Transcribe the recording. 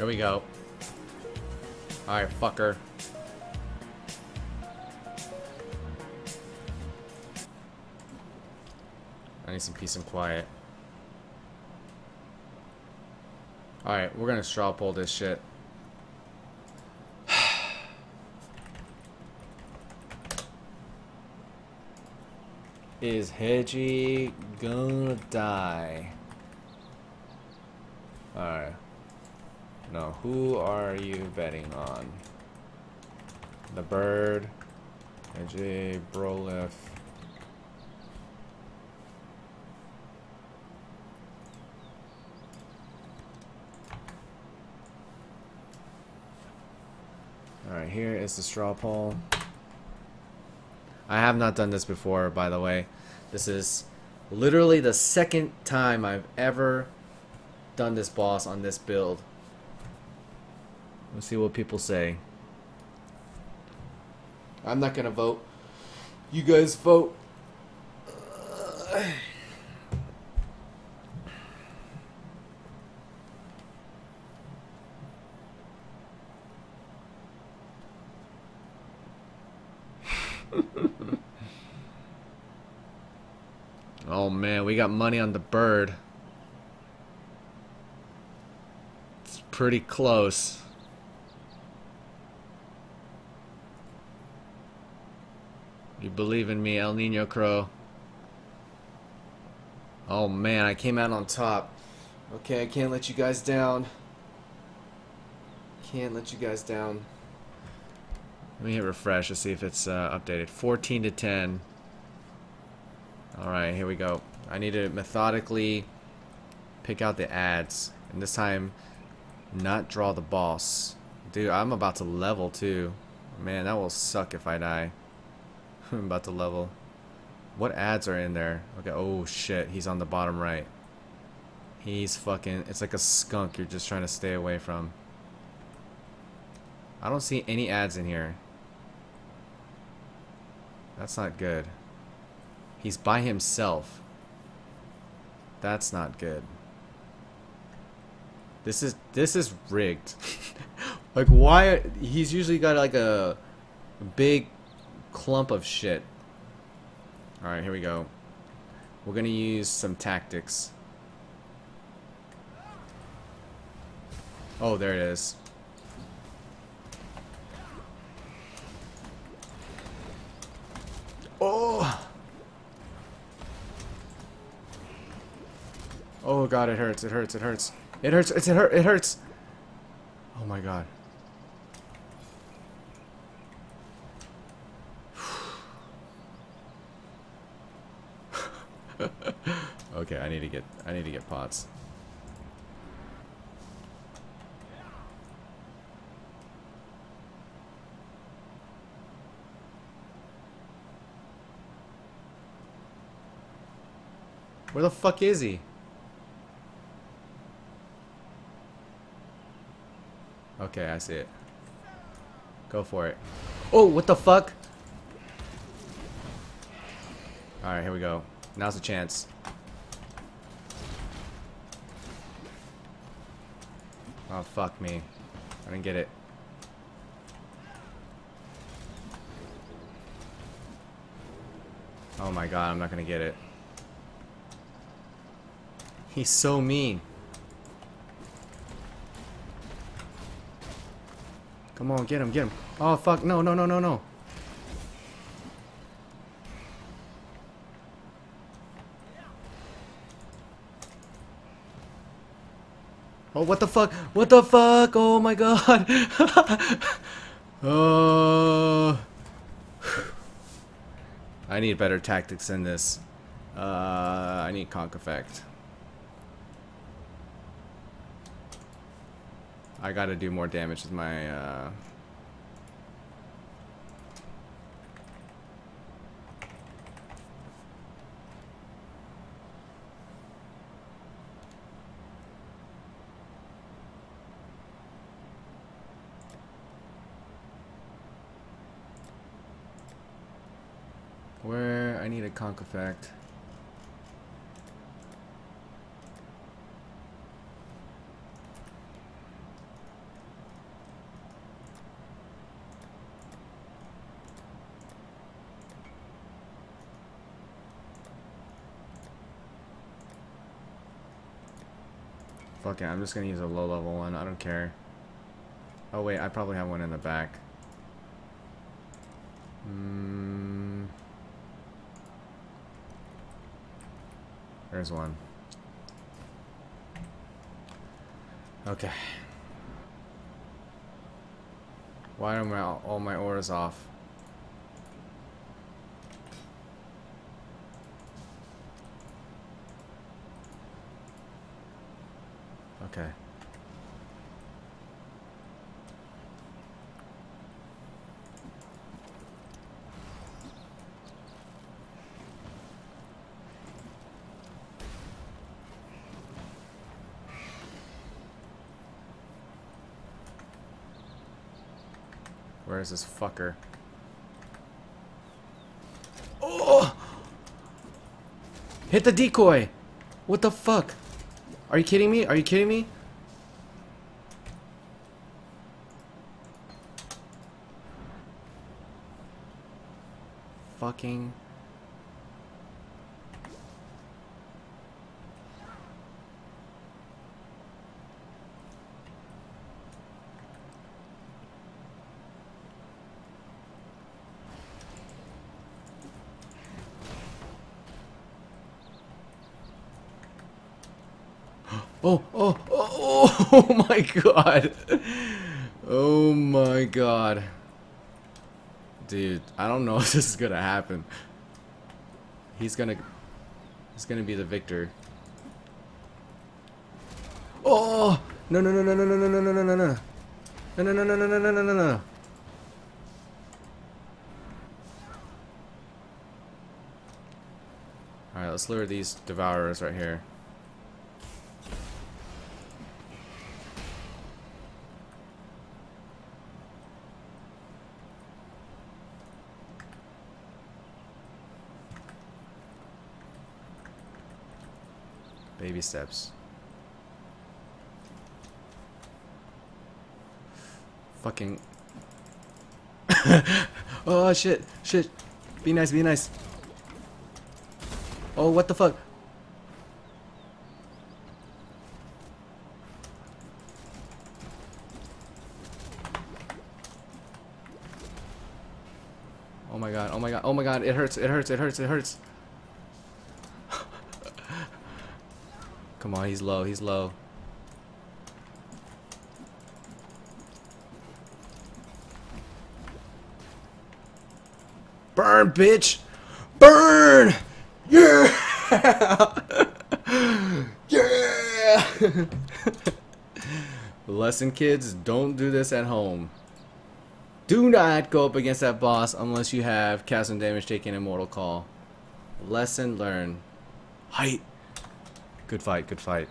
Here we go. Alright, fucker. I need some peace and quiet. Alright, we're gonna straw poll this shit. Is Hege gonna die? Alright. No, who are you betting on? The bird. HegeBrolif. Alright, here is the straw poll. I have not done this before, by the way. This is literally the second time I've ever done this boss on this build. Let's see what people say. I'm not gonna vote. You guys vote. Oh man, we got money on the bird. It's pretty close. You believe in me, El Nino Crow. Oh man, I came out on top. Okay, I can't let you guys down. Can't let you guys down. Let me hit refresh to see if it's updated. 14 to 10. Alright, here we go. I need to methodically pick out the ads. And this time, not draw the boss. Dude, I'm about to level too. Man, that will suck if I die. I'm about to level. What ads are in there? Okay, oh shit, he's on the bottom right. He's fucking, it's like a skunk you're just trying to stay away from. I don't see any ads in here. That's not good. He's by himself. That's not good. This is rigged. Like why he's usually got like a big clump of shit. Alright, here we go. We're gonna use some tactics. Oh, there it is. Oh! Oh god, it hurts, it hurts, it hurts. It hurts, it hurts! Oh my god. Okay, I need to get pots. Where the fuck is he? Okay, I see it. Go for it. Oh, what the fuck? Alright, here we go. Now's the chance. Oh, fuck me. I didn't get it. Oh my god, I'm not gonna get it. He's so mean. Come on, get him, get him. Oh, fuck. No, no, no, no, no. Oh, what the fuck? What the fuck? Oh my god. Oh. I need better tactics than this. I need conk effect. I gotta do more damage with my where I need a conk effect. Fuck it, I'm just gonna use a low level one. I don't care. Oh wait, I probably have one in the back. There's one. Okay. Why are all my auras off? Okay. Where is this fucker? Oh! Hit the decoy! What the fuck? Are you kidding me? Are you kidding me? Fucking... Oh, oh, oh, oh my god. Oh my god. Dude, I don't know if this is gonna happen. He's gonna be the victor. Oh! No, no, no, no, no, no, no, no, no, no, no, no. No, no, no, no, no, no, no, no, no, no. Alright, let's lure these devourers right here. Baby steps. Fucking. Oh shit, shit. Be nice, be nice. Oh, what the fuck? Oh my god, oh my god, oh my god, it hurts, it hurts, it hurts, it hurts. Come on, he's low, he's low. Burn, bitch! Burn! Yeah! Yeah! Lesson, kids, don't do this at home. Do not go up against that boss unless you have cast some damage taken in Mortal Call. Lesson learned. Height. Good fight, good fight.